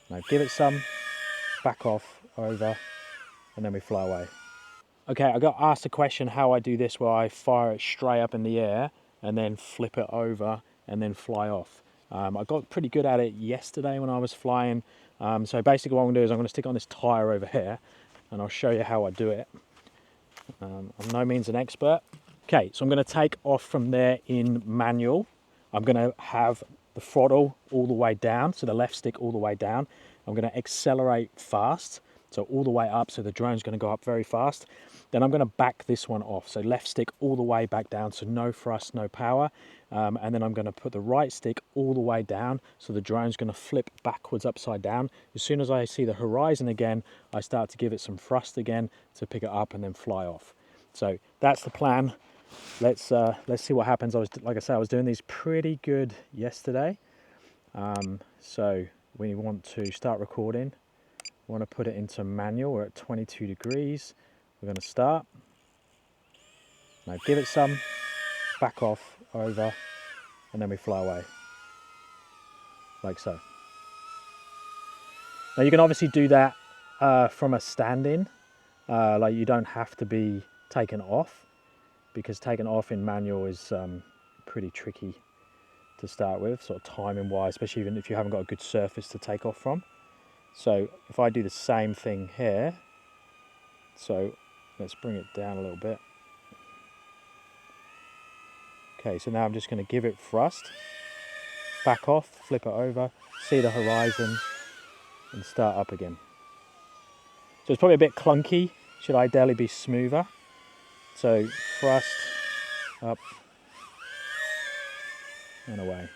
Now give it some, back off, over, and then we fly away. Okay, I got asked a question how I do this, where I fire it straight up in the air and then flip it over and then fly off. I got pretty good at it yesterday when I was flying. So basically what I'm going to do is I'm going to stick on this tire over here and I'll show you how I do it. I'm no means an expert. Okay, so I'm going to take off from there in manual. I'm going to have the throttle all the way down, so the left stick all the way down. I'm going to accelerate fast, so all the way up, so the drone's going to go up very fast. Then I'm going to back this one off, so left stick all the way back down, so no thrust, no power. And then I'm going to put the right stick all the way down, so the drone's going to flip backwards upside down. As soon as I see the horizon again, I start to give it some thrust again to pick it up and then fly off. So that's the plan. Let's see what happens. Like I said, I was doing these pretty good yesterday. So we want to start recording. We want to put it into manual. We're at 22 degrees. We're going to start. Now give it some, back off, over, and then we fly away. Like so. Now you can obviously do that from a stand-in. Like you don't have to be taken off, because taking off in manual is pretty tricky to start with, sort of timing wise, especially even if you haven't got a good surface to take off from. So if I do the same thing here, so let's bring it down a little bit. Okay, so now I'm just going to give it thrust, back off, flip it over, see the horizon, and start up again. So it's probably a bit clunky, should ideally be smoother. So thrust, up, and away.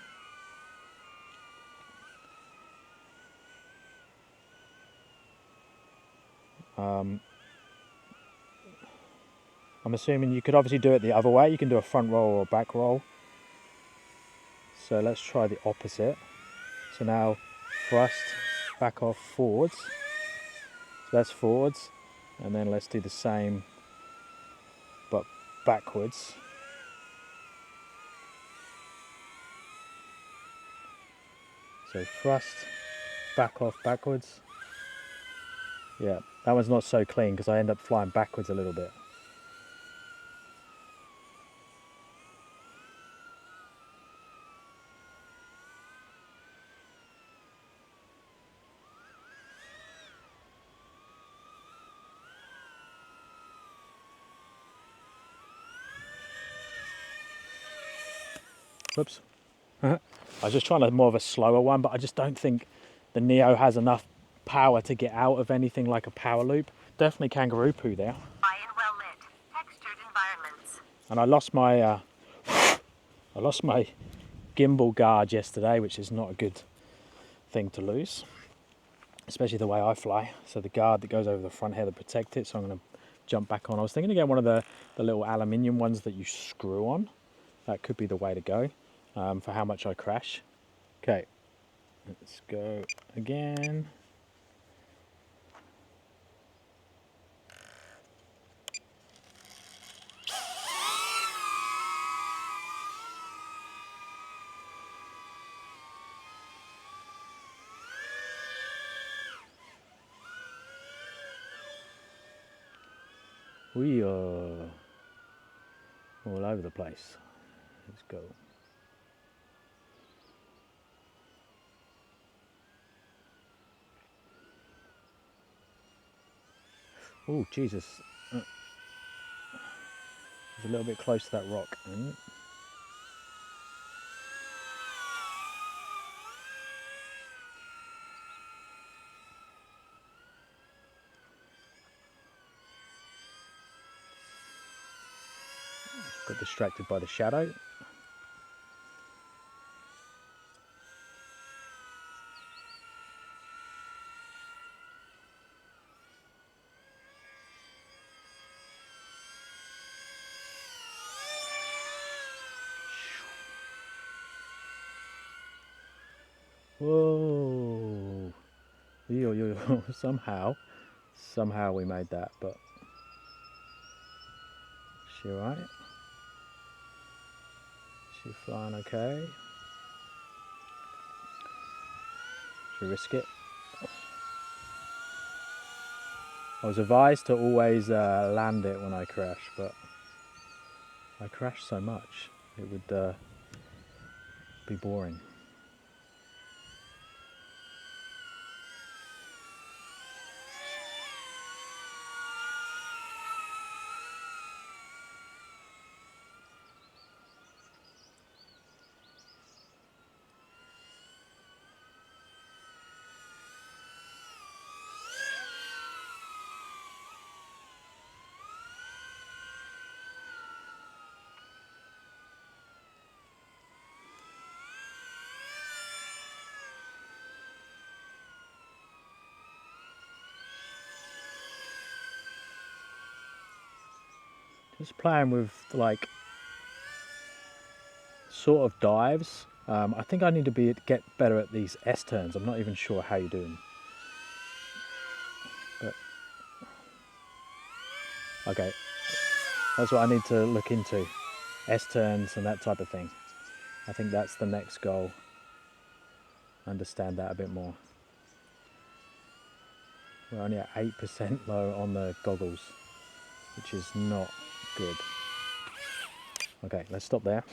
I'm assuming you could obviously do it the other way. You can do a front roll or a back roll. So let's try the opposite. So now thrust, back off, forwards. So that's forwards. And then let's do the same, but backwards. So thrust, back off, backwards. Yeah, that one's not so clean because I end up flying backwards a little bit. Whoops. I was just trying more of a slower one, but I just don't think the Neo has enough power to get out of anything like a power loop. Definitely kangaroo poo there. Well-lit, textured environments. And I lost my gimbal guard yesterday, which is not a good thing to lose, especially the way I fly. So the guard that goes over the front here to protect it, so I'm going to jump back on. I was thinking to get one of the little aluminium ones that you screw on. That could be the way to go for how much I crash. Okay, let's go again. We are all over the place. Let's go. Oh, Jesus. It's a little bit close to that rock. Got distracted by the shadow. Whoa. Somehow we made that, but she alright? She flying okay? Should we risk it? I was advised to always land it when I crash, but I crash so much it would be boring. Just playing with like sort of dives. I think I need to get better at these S turns. I'm not even sure how you do them. But okay, that's what I need to look into. S turns and that type of thing. I think that's the next goal. Understand that a bit more. We're only at 8% low on the goggles, which is not good. Okay, let's stop there.